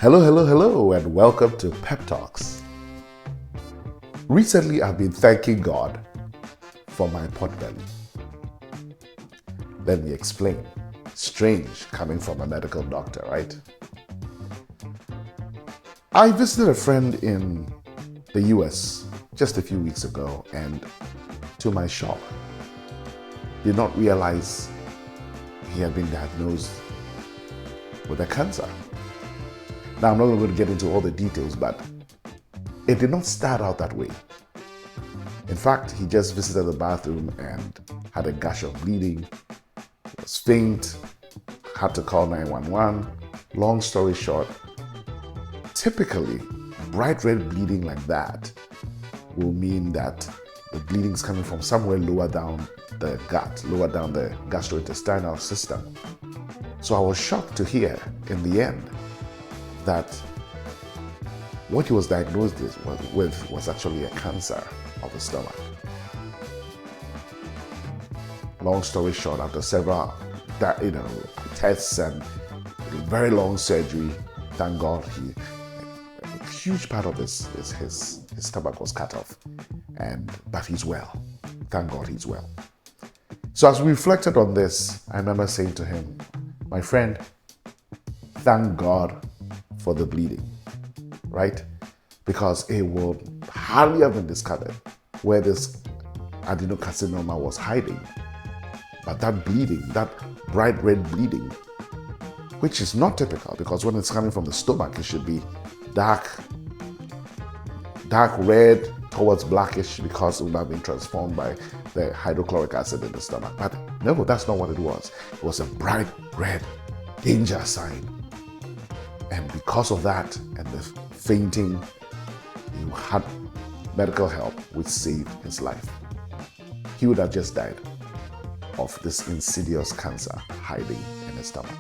Hello, and welcome to Pep Talks. Recently, I've been thanking God for my potbelly. Let me explain. Strange coming from a medical doctor, right? I visited a friend in the US just a few weeks ago, and to my shock, did not realize he had been diagnosed with a cancer. Now, I'm not going to get into all the details, but it did not start out that way. In fact, he just visited the bathroom and had a gush of bleeding, was faint, had to call 911. Long story short, typically, bright red bleeding like that will mean that the bleeding is coming from somewhere lower down the gut, lower down the gastrointestinal system. So I was shocked to hear in the end that what he was diagnosed with was actually a cancer of the stomach. Long story short, after several tests and very long surgery, thank God a huge part of his stomach was cut off, but he's well. Thank God he's well. So as we reflected on this, I remember saying to him, my friend, thank God for the bleeding, right? Because it will hardly have been discovered where this adenocarcinoma was hiding. But that bleeding, that bright red bleeding, which is not typical because when it's coming from the stomach, it should be dark red towards blackish because it would have been transformed by the hydrochloric acid in the stomach. But no, that's not what it was. It was a bright red danger sign. And because of that and the fainting, he had medical help which saved his life. He would have just died of this insidious cancer hiding in his stomach.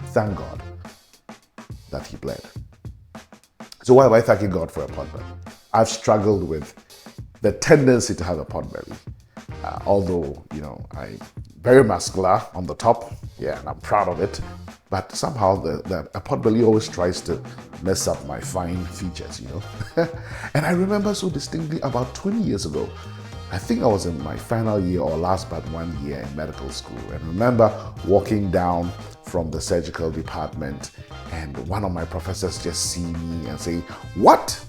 Thank God that he bled. So why am I thanking God for a potbelly? I've struggled with the tendency to have a potbelly. Although, I'm very muscular on the top, and I'm proud of it. But somehow a potbelly always tries to mess up my fine features, And I remember so distinctly about 20 years ago, I think I was in my final year or last but 1 year in medical school. And remember walking down from the surgical department and one of my professors just see me and say, "What?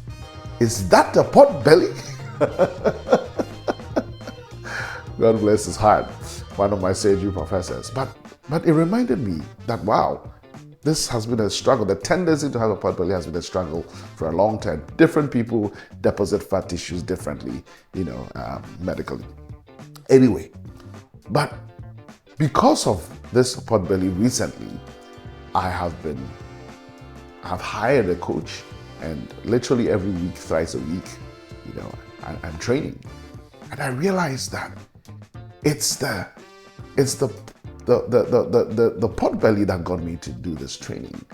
Is that a potbelly?" God bless his heart, one of my surgery professors. But it reminded me that, wow, this has been a struggle. The tendency to have a potbelly has been a struggle for a long time. Different people deposit fat tissues differently, medically. Anyway, but because of this potbelly recently, I've hired a coach, and literally every week, thrice a week, I'm training. And I realized that it's the potbelly that got me to do this training.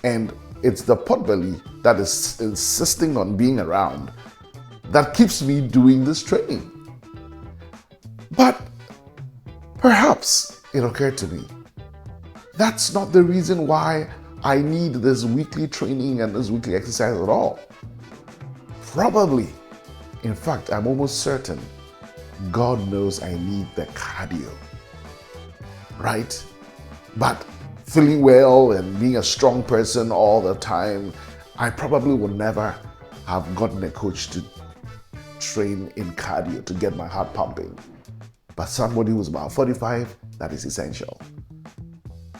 And it's the potbelly that is insisting on being around that keeps me doing this training. But perhaps it occurred to me, that's not the reason why I need this weekly training and this weekly exercise at all. Probably, in fact, I'm almost certain God knows I need the cardio. Right? But feeling well and being a strong person all the time, I probably would never have gotten a coach to train in cardio to get my heart pumping. But somebody who's about 45, that is essential.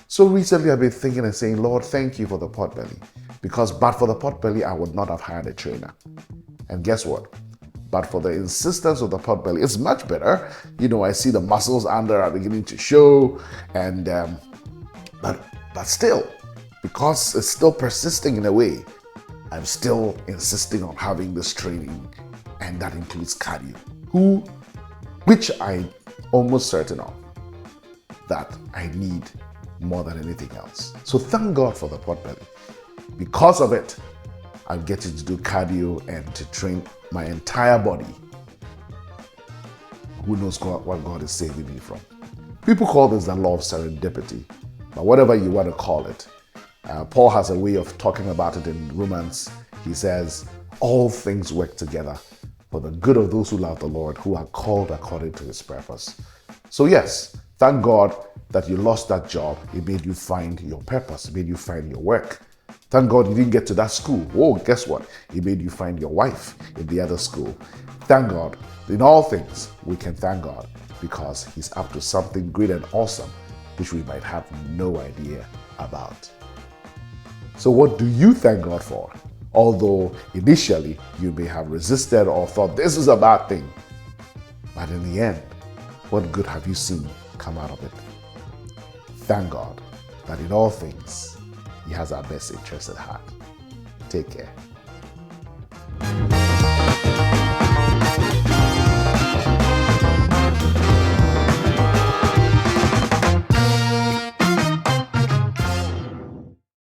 So recently I've been thinking and saying, Lord, thank you for the potbelly. But for the potbelly, I would not have hired a trainer. And guess what? But for the insistence of the potbelly, it's much better. I see the muscles under are beginning to show, and but still, because it's still persisting in a way, I'm still insisting on having this training, and that includes cardio, which I'm almost certain of that I need more than anything else. So thank God for the potbelly. Because of it, I'm getting to do cardio and to train my entire body. Who knows what God is saving me from? People call this the law of serendipity. But whatever you want to call it, Paul has a way of talking about it in Romans. He says, all things work together for the good of those who love the Lord, who are called according to his purpose. So yes, thank God that you lost that job. It made you find your purpose. It made you find your work. Thank God you didn't get to that school. Oh, guess what? It made you find your wife in the other school. Thank God. In all things, we can thank God because he's up to something great and awesome, which we might have no idea about. So what do you thank God for? Although initially you may have resisted or thought this is a bad thing. But in the end, what good have you seen come out of it? Thank God that in all things, he has our best interests at heart. Take care.